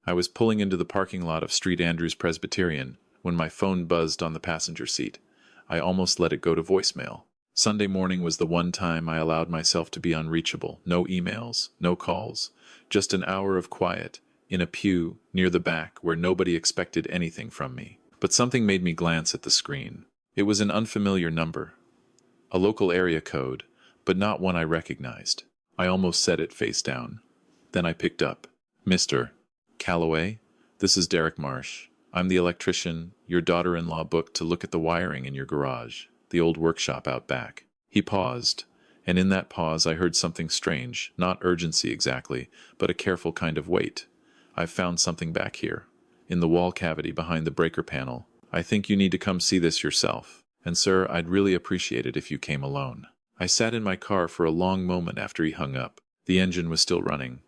I was pulling into the parking lot of St. Andrew's Presbyterian when my phone buzzed on the passenger seat. I almost let it go to voicemail. Sunday morning was the one time I allowed myself to be unreachable. No emails, no calls, just an hour of quiet in a pew near the back where nobody expected anything from me. But something made me glance at the screen. It was an unfamiliar number, a local area code, but not one I recognized. I almost set it face down. Then I picked up. Mr. Calloway, this is Derek Marsh. I'm the electrician your daughter-in-law booked to look at the wiring in your garage, the old workshop out back. He paused, and in that pause I heard something strange, not urgency exactly, but a careful kind of weight. I've found something back here, in the wall cavity behind the breaker panel. I think you need to come see this yourself. And sir, I'd really appreciate it if you came alone. I sat in my car for a long moment after he hung up. The engine was still running.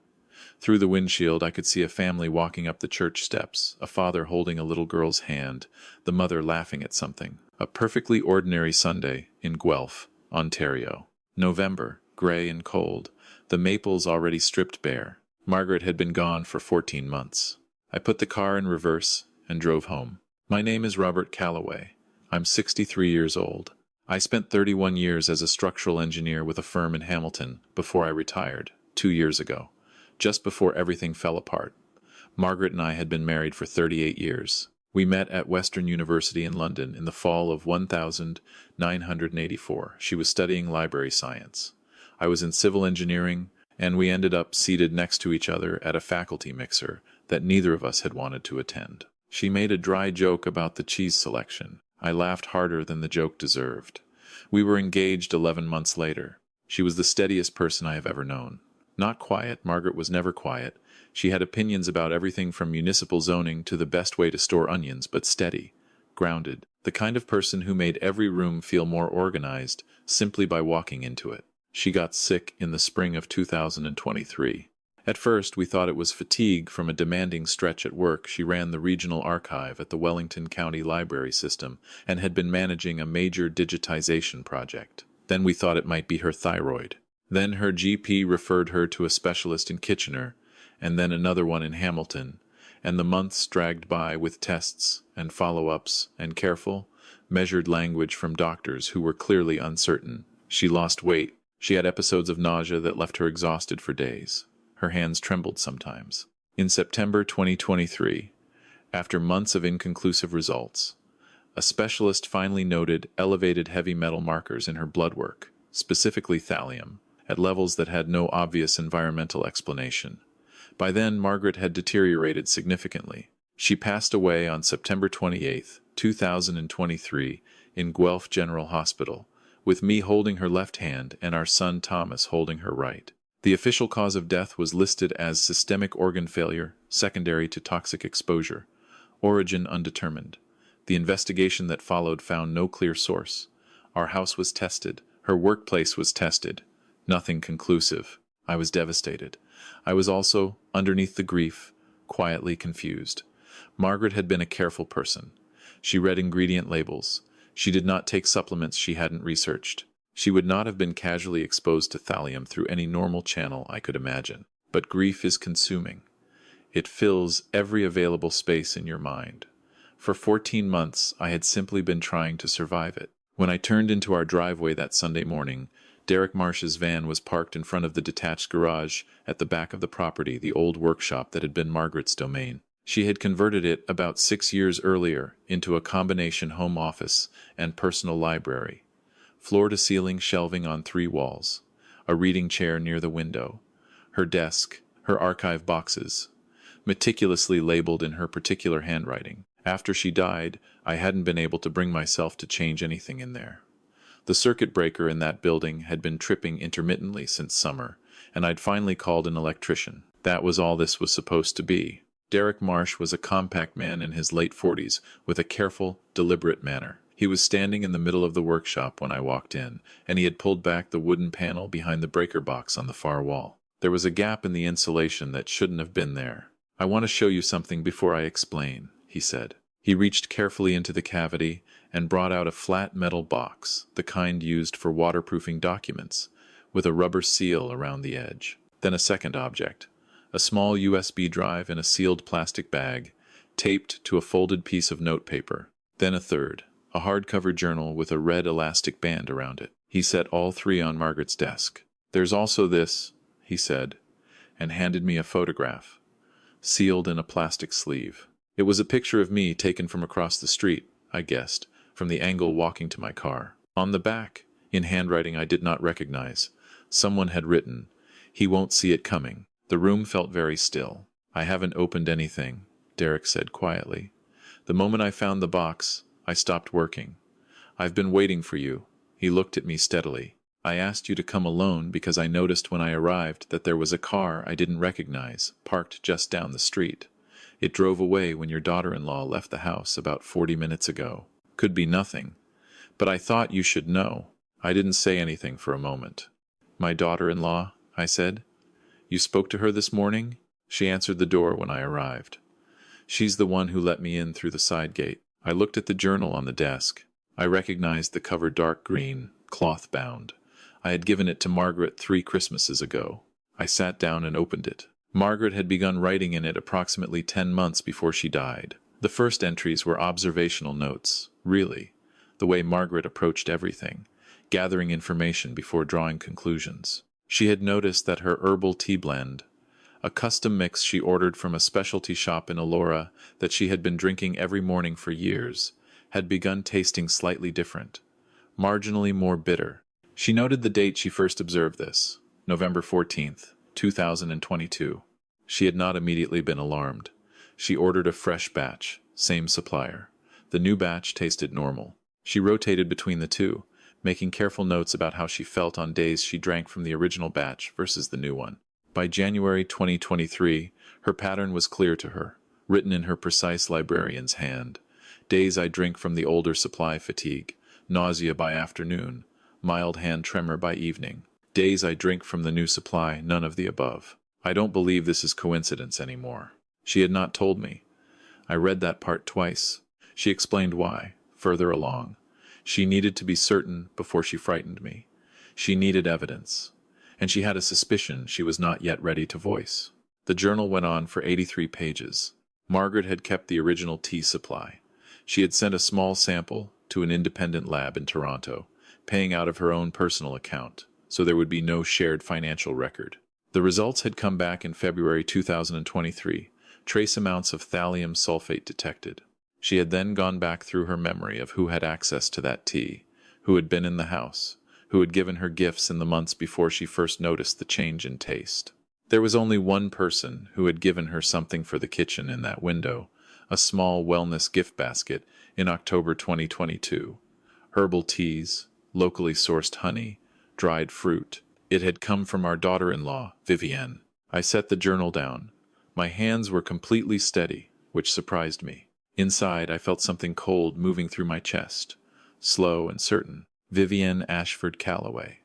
Through the windshield I could see a family walking up the church steps, a father holding a little girl's hand, the mother laughing at something. A perfectly ordinary Sunday in Guelph, Ontario. November, gray and cold, the maples already stripped bare. Margaret had been gone for 14 months. I put the car in reverse and drove home. My name is Robert Calloway. I'm 63 years old. I spent 31 years as a structural engineer with a firm in Hamilton before I retired, 2 years ago, just before everything fell apart. Margaret and I had been married for 38 years. We met at Western University in London in the fall of 1984. She was studying library science. I was in civil engineering, and we ended up seated next to each other at a faculty mixer that neither of us had wanted to attend. She made a dry joke about the cheese selection. I laughed harder than the joke deserved. We were engaged 11 months later. She was the steadiest person I have ever known. Not quiet, Margaret was never quiet. She had opinions about everything from municipal zoning to the best way to store onions, but steady, grounded, the kind of person who made every room feel more organized simply by walking into it. She got sick in the spring of 2023. At first, we thought it was fatigue from a demanding stretch at work. She ran the regional archive at the Wellington County Library System and had been managing a major digitization project. Then we thought it might be her thyroid. Then her GP referred her to a specialist in Kitchener, and then another one in Hamilton, and the months dragged by with tests and follow-ups and careful, measured language from doctors who were clearly uncertain. She lost weight. She had episodes of nausea that left her exhausted for days. Her hands trembled sometimes. In September 2023, after months of inconclusive results, a specialist finally noted elevated heavy metal markers in her blood work, specifically thallium, at levels that had no obvious environmental explanation. By then, Margaret had deteriorated significantly. She passed away on September 28, 2023, in Guelph General Hospital, with me holding her left hand and our son Thomas holding her right. The official cause of death was listed as systemic organ failure, secondary to toxic exposure. Origin undetermined. The investigation that followed found no clear source. Our house was tested. Her workplace was tested. Nothing conclusive. I was devastated. I was also, underneath the grief, quietly confused. Margaret had been a careful person. She read ingredient labels. She did not take supplements she hadn't researched. She would not have been casually exposed to thallium through any normal channel I could imagine. But grief is consuming. It fills every available space in your mind. For 14 months, I had simply been trying to survive it. When I turned into our driveway that Sunday morning, Derek Marsh's van was parked in front of the detached garage at the back of the property, the old workshop that had been Margaret's domain. She had converted it about 6 years earlier into a combination home office and personal library. Floor-to-ceiling shelving on 3 walls, a reading chair near the window, her desk, her archive boxes, meticulously labeled in her particular handwriting. After she died, I hadn't been able to bring myself to change anything in there. The circuit breaker in that building had been tripping intermittently since summer, and I'd finally called an electrician. That was all this was supposed to be. Derek Marsh was a compact man in his late 40s with a careful, deliberate manner. He was standing in the middle of the workshop when I walked in, and he had pulled back the wooden panel behind the breaker box on the far wall. There was a gap in the insulation that shouldn't have been there. "I want to show you something before I explain," he said. He reached carefully into the cavity and brought out a flat metal box, the kind used for waterproofing documents, with a rubber seal around the edge. Then a second object, a small USB drive in a sealed plastic bag, taped to a folded piece of notepaper. Then a third, a hardcover journal with a red elastic band around it. He set all three on Margaret's desk. "There's also this," he said, and handed me a photograph, sealed in a plastic sleeve. It was a picture of me taken from across the street, I guessed, from the angle walking to my car. On the back, in handwriting I did not recognize, someone had written, "He won't see it coming." The room felt very still. "I haven't opened anything," Derek said quietly. "The moment I found the box, I stopped working. I've been waiting for you." He looked at me steadily. "I asked you to come alone because I noticed when I arrived that there was a car I didn't recognize, parked just down the street. It drove away when your daughter-in-law left the house about 40 minutes ago. Could be nothing. But I thought you should know." I didn't say anything for a moment. "My daughter-in-law?" I said. "You spoke to her this morning?" She answered the door when I arrived. "She's the one who let me in through the side gate." I looked at the journal on the desk. I recognized the cover, dark green, cloth-bound. I had given it to Margaret 3 Christmases ago. I sat down and opened it. Margaret had begun writing in it approximately 10 months before she died. The first entries were observational notes, really, the way Margaret approached everything, gathering information before drawing conclusions. She had noticed that her herbal tea blend, a custom mix she ordered from a specialty shop in Elora that she had been drinking every morning for years, had begun tasting slightly different, marginally more bitter. She noted the date she first observed this, November 14th, 2022. She had not immediately been alarmed. She ordered a fresh batch, same supplier. The new batch tasted normal. She rotated between the two, making careful notes about how she felt on days she drank from the original batch versus the new one. By January 2023, her pattern was clear to her, written in her precise librarian's hand. "Days I drink from the older supply, fatigue, nausea by afternoon, mild hand tremor by evening. Days I drink from the new supply, none of the above. I don't believe this is coincidence anymore." She had not told me. I read that part twice. She explained why, further along. She needed to be certain before she frightened me. She needed evidence. And she had a suspicion she was not yet ready to voice. The journal went on for 83 pages. Margaret had kept the original tea supply. She had sent a small sample to an independent lab in Toronto, paying out of her own personal account, so there would be no shared financial record. The results had come back in February 2023, trace amounts of thallium sulfate detected. She had then gone back through her memory of who had access to that tea, who had been in the house, who had given her gifts in the months before she first noticed the change in taste. There was only one person who had given her something for the kitchen in that window, a small wellness gift basket in October 2022. Herbal teas, locally sourced honey, dried fruit. It had come from our daughter-in-law, Vivienne. I set the journal down. My hands were completely steady, which surprised me. Inside, I felt something cold moving through my chest, slow and certain. Vivienne Ashford Calloway.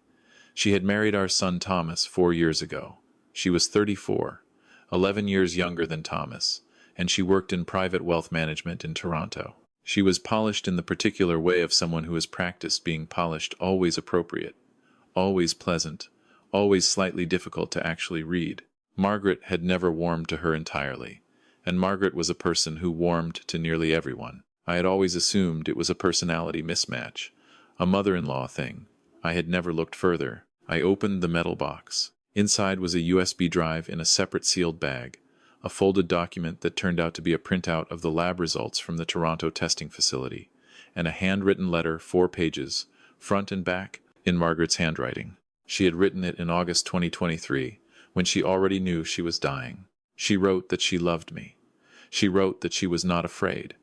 She had married our son Thomas 4 years ago. She was 34, 11 years younger than Thomas, and she worked in private wealth management in Toronto. She was polished in the particular way of someone who has practiced being polished, always appropriate, always pleasant, always slightly difficult to actually read. Margaret had never warmed to her entirely, and Margaret was a person who warmed to nearly everyone. I had always assumed it was a personality mismatch, a mother-in-law thing. I had never looked further. I opened the metal box. Inside was a USB drive in a separate sealed bag, a folded document that turned out to be a printout of the lab results from the Toronto testing facility, and a handwritten letter, 4 pages, front and back, in Margaret's handwriting. She had written it in August 2023, when she already knew she was dying. She wrote that she loved me. She wrote that she was not afraid,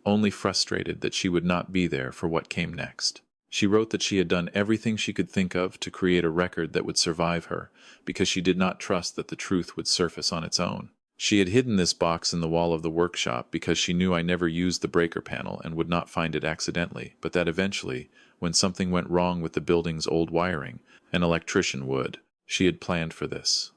only frustrated that she would not be there for what came next. She wrote that she had done everything she could think of to create a record that would survive her, because she did not trust that the truth would surface on its own. She had hidden this box in the wall of the workshop because she knew I never used the breaker panel and would not find it accidentally, but that eventually, when something went wrong with the building's old wiring, an electrician would. She had planned for this.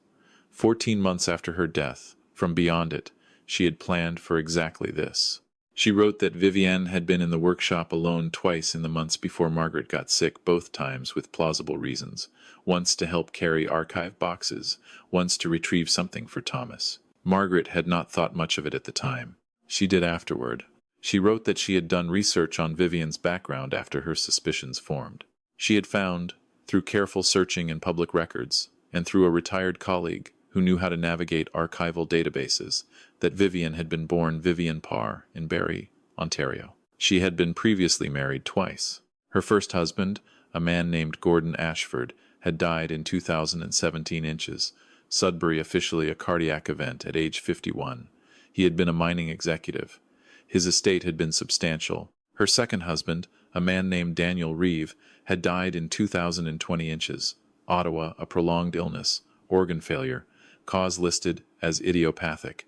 14 months after her death, from beyond it, she had planned for exactly this. She wrote that Vivienne had been in the workshop alone twice in the months before Margaret got sick, both times with plausible reasons. Once to help carry archive boxes, once to retrieve something for Thomas. Margaret had not thought much of it at the time. She did afterward. She wrote that she had done research on Vivienne's background after her suspicions formed. She had found, through careful searching in public records, and through a retired colleague who knew how to navigate archival databases, that Vivienne had been born Vivienne Parr in Barrie, Ontario. She had been previously married twice. Her first husband, a man named Gordon Ashford, had died in 2017 inches, Sudbury officially a cardiac event at age 51. He had been a mining executive. His estate had been substantial. Her second husband, a man named Daniel Reeve, had died in 2020 inches, Ottawa, a prolonged illness, organ failure, cause listed as idiopathic.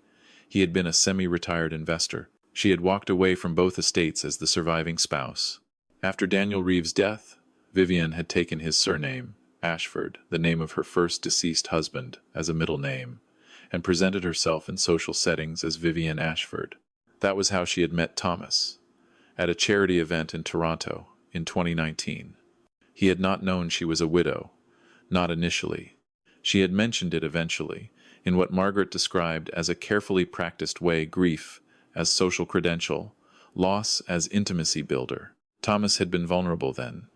He had been a semi-retired investor. She had walked away from both estates as the surviving spouse. After Daniel Reeve's death, Vivienne had taken his surname, Ashford, the name of her first deceased husband, as a middle name, and presented herself in social settings as Vivienne Ashford. That was how she had met Thomas, at a charity event in Toronto in 2019. He had not known she was a widow, not initially. She had mentioned it eventually, in what Margaret described as a carefully practiced way: grief as social credential, loss as intimacy builder. Thomas had been vulnerable then.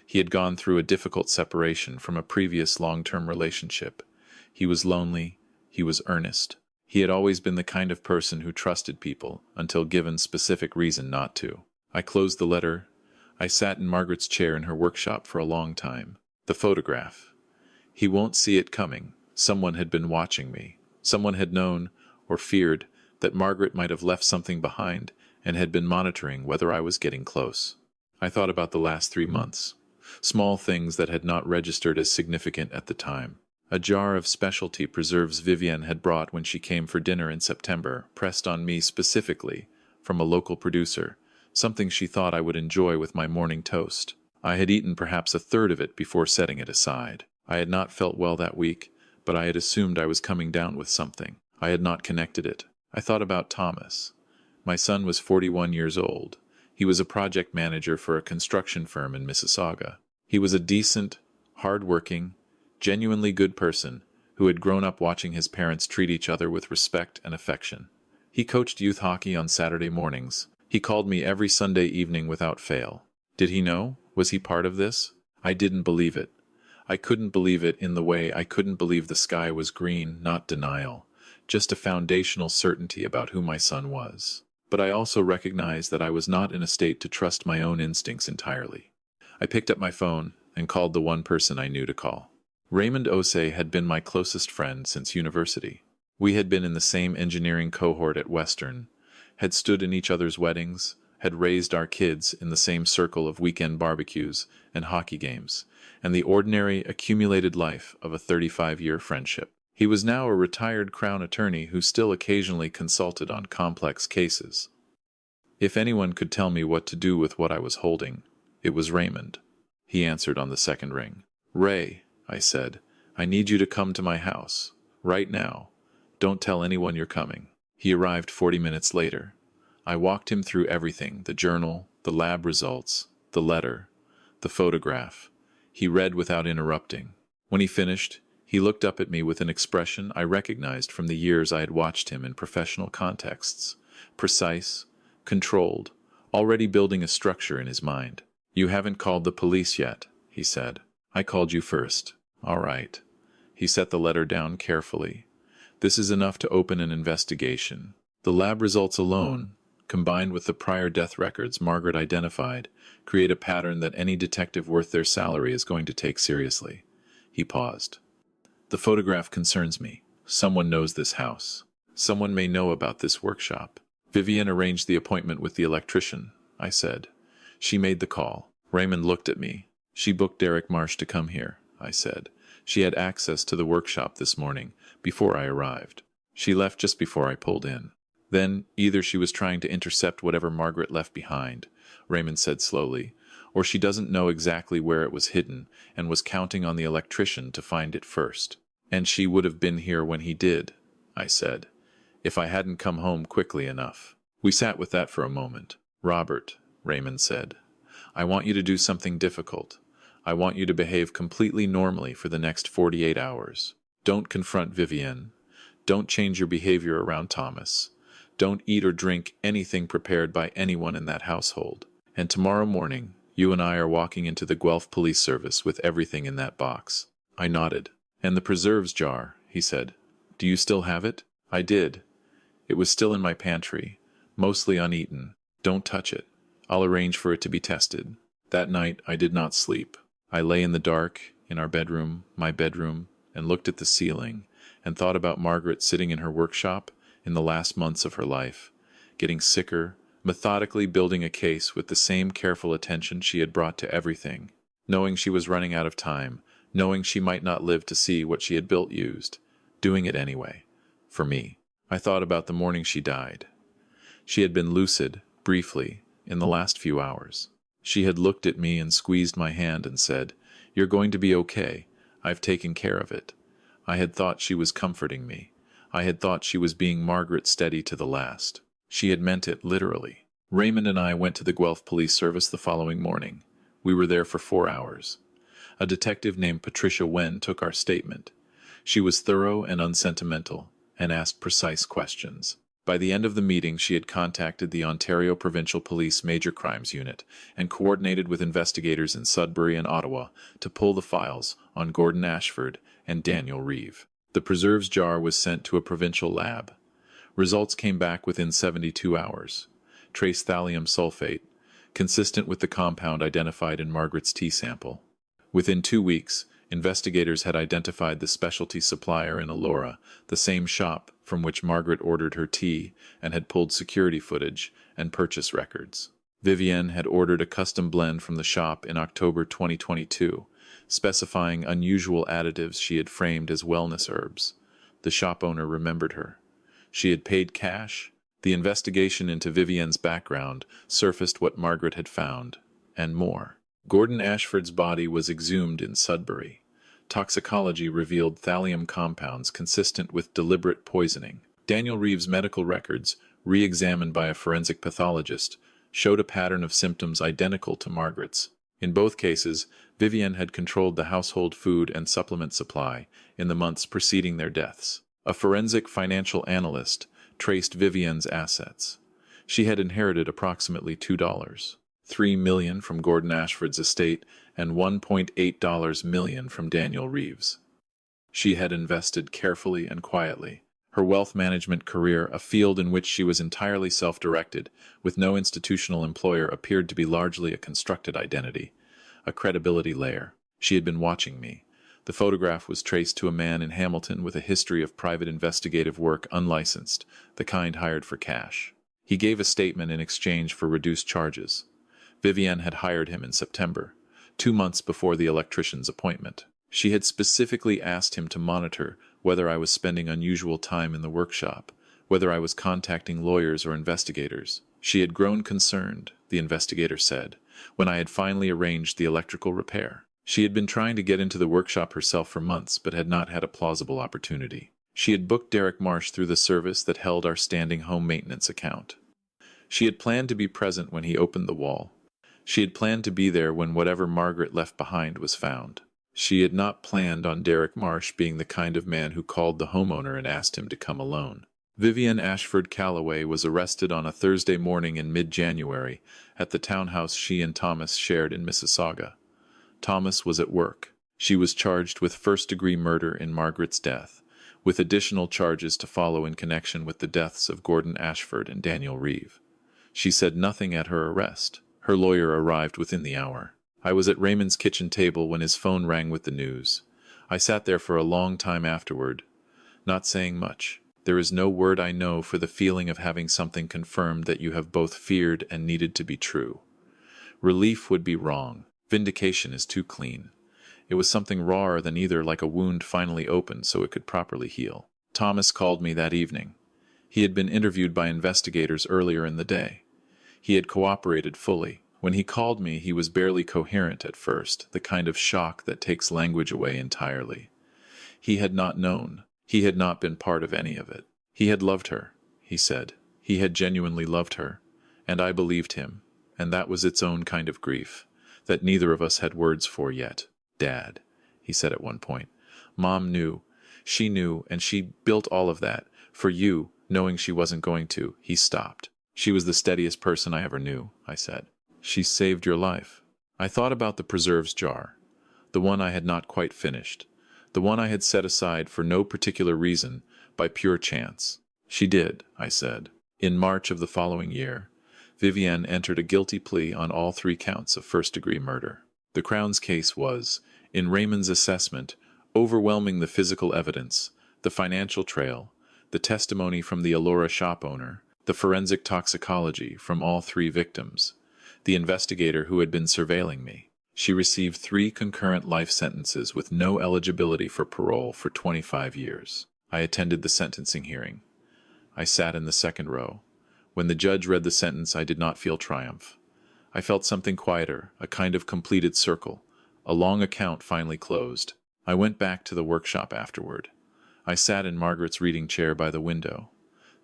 He had gone through a difficult separation from a previous long-term relationship. He was lonely. He was earnest. He had always been the kind of person who trusted people until given specific reason not to. I closed the letter. I sat in Margaret's chair in her workshop for a long time. The photograph. He won't see it coming. Someone had been watching me. Someone had known, or feared, that Margaret might have left something behind and had been monitoring whether I was getting close. I thought about the last 3 months. Small things that had not registered as significant at the time. A jar of specialty preserves Vivienne had brought when she came for dinner in September, pressed on me specifically, from a local producer, something she thought I would enjoy with my morning toast. I had eaten perhaps a third of it before setting it aside. I had not felt well that week, but I had assumed I was coming down with something. I had not connected it. I thought about Thomas. My son was 41 years old. He was a project manager for a construction firm in Mississauga. He was a decent, hard-working, genuinely good person who had grown up watching his parents treat each other with respect and affection. He coached youth hockey on Saturday mornings. He called me every Sunday evening without fail. Did he know? Was he part of this? I didn't believe it. I couldn't believe it in the way I couldn't believe the sky was green, not denial, just a foundational certainty about who my son was. But I also recognized that I was not in a state to trust my own instincts entirely. I picked up my phone and called the one person I knew to call. Raymond Osei had been my closest friend since university. We had been in the same engineering cohort at Western, had stood in each other's weddings, had raised our kids in the same circle of weekend barbecues and hockey games, and the ordinary accumulated life of a 35-year friendship. He was now a retired Crown attorney who still occasionally consulted on complex cases. If anyone could tell me what to do with what I was holding, it was Raymond. He answered on the second ring. "Ray," I said, "I need you to come to my house. Right now. Don't tell anyone you're coming." He arrived 40 minutes later. I walked him through everything: the journal, the lab results, the letter, the photograph. He read without interrupting. When he finished, he looked up at me with an expression I recognized from the years I had watched him in professional contexts. Precise, controlled, already building a structure in his mind. "You haven't called the police yet," he said. "I called you first." "All right." He set the letter down carefully. "This is enough to open an investigation. The lab results alone, combined with the prior death records Margaret identified, create a pattern that any detective worth their salary is going to take seriously." He paused. "The photograph concerns me. Someone knows this house. Someone may know about this workshop." "Vivienne arranged the appointment with the electrician," I said. "She made the call." Raymond looked at me. "She booked Derek Marsh to come here," I said. "She had access to the workshop this morning, before I arrived. She left just before I pulled in." "Then either she was trying to intercept whatever Margaret left behind," Raymond said slowly, "or she doesn't know exactly where it was hidden and was counting on the electrician to find it first." "And she would have been here when he did," I said, "if I hadn't come home quickly enough." We sat with that for a moment. "Robert," Raymond said, "I want you to do something difficult. I want you to behave completely normally for the next 48 hours. Don't confront Vivienne. Don't change your behavior around Thomas. Don't eat or drink anything prepared by anyone in that household. And tomorrow morning, you and I are walking into the Guelph Police Service with everything in that box." I nodded. "And the preserves jar," he said. "Do you still have it?" I did. It was still in my pantry, mostly uneaten. "Don't touch it. I'll arrange for it to be tested." That night I did not sleep. I lay in the dark, in our bedroom, my bedroom, and looked at the ceiling, and thought about Margaret sitting in her workshop in the last months of her life, getting sicker, methodically building a case with the same careful attention she had brought to everything, knowing she was running out of time, knowing she might not live to see what she had built used, doing it anyway, for me. I thought about the morning she died. She had been lucid, briefly, in the last few hours. She had looked at me and squeezed my hand and said, "You're going to be okay. I've taken care of it." I had thought she was comforting me. I had thought she was being Margaret steady to the last. She had meant it literally. Raymond and I went to the Guelph Police Service the following morning. We were there for 4 hours. A detective named Patricia Wen took our statement. She was thorough and unsentimental, and asked precise questions. By the end of the meeting, she had contacted the Ontario Provincial Police Major Crimes Unit and coordinated with investigators in Sudbury and Ottawa to pull the files on Gordon Ashford and Daniel Reeve. The preserves jar was sent to a provincial lab. Results came back within 72 hours. Trace thallium sulfate, consistent with the compound identified in Margaret's tea sample. Within 2 weeks, investigators had identified the specialty supplier in Elora, the same shop from which Margaret ordered her tea, and had pulled security footage and purchase records. Vivienne had ordered a custom blend from the shop in October 2022, specifying unusual additives she had framed as wellness herbs. The shop owner remembered her. She had paid cash. The investigation into Vivienne's background surfaced what Margaret had found, and more. Gordon Ashford's body was exhumed in Sudbury. Toxicology revealed thallium compounds consistent with deliberate poisoning. Daniel Reeve's medical records, re-examined by a forensic pathologist, showed a pattern of symptoms identical to Margaret's. In both cases, Vivienne had controlled the household food and supplement supply in the months preceding their deaths. A forensic financial analyst traced Vivienne's assets. She had inherited approximately $2.3 million from Gordon Ashford's estate and $1.8 million from Daniel Reeve's. She had invested carefully and quietly. Her wealth management career, a field in which she was entirely self-directed, with no institutional employer, appeared to be largely a constructed identity, a credibility layer. She had been watching me. The photograph was traced to a man in Hamilton with a history of private investigative work unlicensed, the kind hired for cash. He gave a statement in exchange for reduced charges. Vivienne had hired him in September, 2 months before the electrician's appointment. She had specifically asked him to monitor whether I was spending unusual time in the workshop, whether I was contacting lawyers or investigators. She had grown concerned, the investigator said, when I had finally arranged the electrical repair. She had been trying to get into the workshop herself for months, but had not had a plausible opportunity. She had booked Derek Marsh through the service that held our standing home maintenance account. She had planned to be present when he opened the wall. She had planned to be there when whatever Margaret left behind was found. She had not planned on Derek Marsh being the kind of man who called the homeowner and asked him to come alone. Vivienne Ashford Calloway was arrested on a Thursday morning in mid-January at the townhouse she and Thomas shared in Mississauga. Thomas was at work. She was charged with first-degree murder in Margaret's death, with additional charges to follow in connection with the deaths of Gordon Ashford and Daniel Reeve. She said nothing at her arrest. Her lawyer arrived within the hour. I was at Raymond's kitchen table when his phone rang with the news. I sat there for a long time afterward, not saying much. There is no word I know for the feeling of having something confirmed that you have both feared and needed to be true. Relief would be wrong. Vindication is too clean. It was something rawer than either, like a wound finally opened so it could properly heal. Thomas called me that evening. He had been interviewed by investigators earlier in the day. He had cooperated fully. When he called me, he was barely coherent at first, the kind of shock that takes language away entirely. He had not known. He had not been part of any of it. He had loved her, he said. He had genuinely loved her, and I believed him, and that was its own kind of grief, that neither of us had words for yet. "Dad," he said at one point. "Mom knew. She knew, and she built all of that. For you, knowing she wasn't going to." He stopped. "She was the steadiest person I ever knew," I said. "She saved your life." I thought about the preserves jar, the one I had not quite finished, the one I had set aside for no particular reason, by pure chance. "She did," I said. In March of the following year, Vivienne entered a guilty plea on all 3 counts of first-degree murder. The Crown's case was, in Raymond's assessment, overwhelming the physical evidence, the financial trail, the testimony from the Allura shop owner, the forensic toxicology from all 3 victims, the investigator who had been surveilling me. She received 3 concurrent life sentences with no eligibility for parole for 25 years. I attended the sentencing hearing. I sat in the second row. When the judge read the sentence, I did not feel triumph. I felt something quieter, a kind of completed circle. A long account finally closed. I went back to the workshop afterward. I sat in Margaret's reading chair by the window.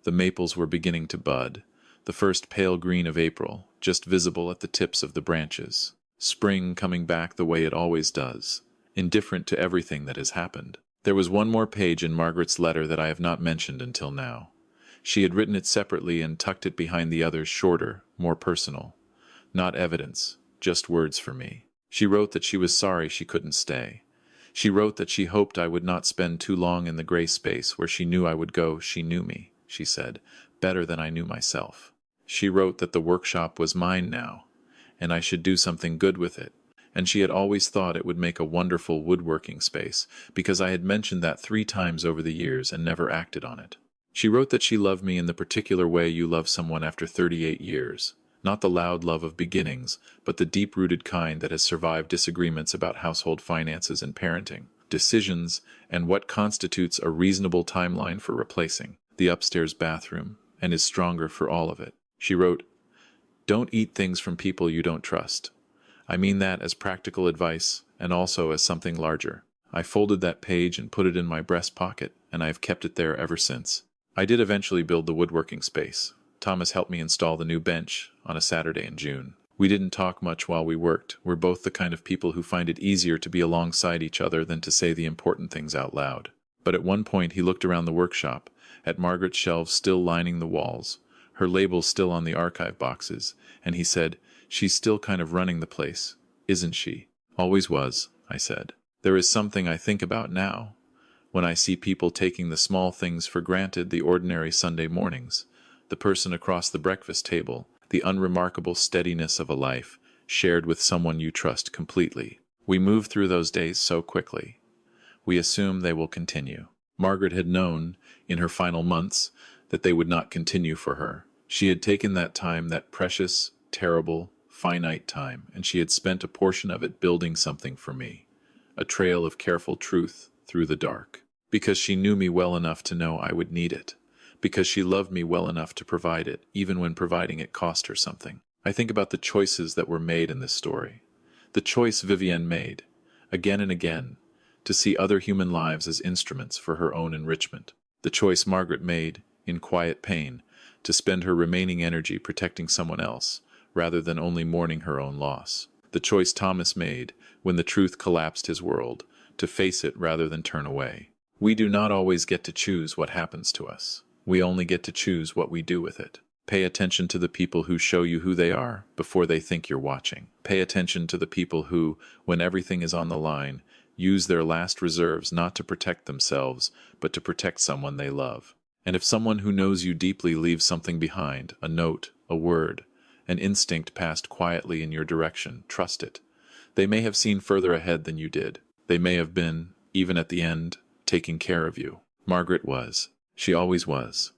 The maples were beginning to bud, the first pale green of April, just visible at the tips of the branches. Spring coming back the way it always does, indifferent to everything that has happened. There was one more page in Margaret's letter that I have not mentioned until now. She had written it separately and tucked it behind the others, shorter, more personal. Not evidence, just words for me. She wrote that she was sorry she couldn't stay. She wrote that she hoped I would not spend too long in the gray space where she knew I would go. She knew me, she said, better than I knew myself. She wrote that the workshop was mine now, and I should do something good with it. And she had always thought it would make a wonderful woodworking space, because I had mentioned that 3 times over the years and never acted on it. She wrote that she loved me in the particular way you love someone after 38 years. Not the loud love of beginnings, but the deep-rooted kind that has survived disagreements about household finances and parenting, decisions, and what constitutes a reasonable timeline for replacing the upstairs bathroom, and is stronger for all of it. She wrote, "Don't eat things from people you don't trust." I mean that as practical advice, and also as something larger. I folded that page and put it in my breast pocket, and I have kept it there ever since. I did eventually build the woodworking space. Thomas helped me install the new bench on a Saturday in June. We didn't talk much while we worked. We're both the kind of people who find it easier to be alongside each other than to say the important things out loud. But at one point he looked around the workshop, at Margaret's shelves still lining the walls, her labels still on the archive boxes, and he said, "She's still kind of running the place, isn't she?" "Always was," I said. "There is something I think about now, when I see people taking the small things for granted, the ordinary Sunday mornings, the person across the breakfast table, the unremarkable steadiness of a life shared with someone you trust completely. We move through those days so quickly. We assume they will continue." Margaret had known, in her final months, that they would not continue for her. She had taken that time, that precious, terrible, finite time, and she had spent a portion of it building something for me, a trail of careful truth through the dark. Because she knew me well enough to know I would need it. Because she loved me well enough to provide it, even when providing it cost her something. I think about the choices that were made in this story. The choice Vivienne made, again and again, to see other human lives as instruments for her own enrichment. The choice Margaret made, in quiet pain, to spend her remaining energy protecting someone else, rather than only mourning her own loss. The choice Thomas made, when the truth collapsed his world, to face it rather than turn away. We do not always get to choose what happens to us. We only get to choose what we do with it. Pay attention to the people who show you who they are before they think you're watching. Pay attention to the people who, when everything is on the line, use their last reserves not to protect themselves, but to protect someone they love. And if someone who knows you deeply leaves something behind, a note, a word, an instinct passed quietly in your direction, trust it. They may have seen further ahead than you did. They may have been, even at the end, taking care of you. Margaret was. She always was.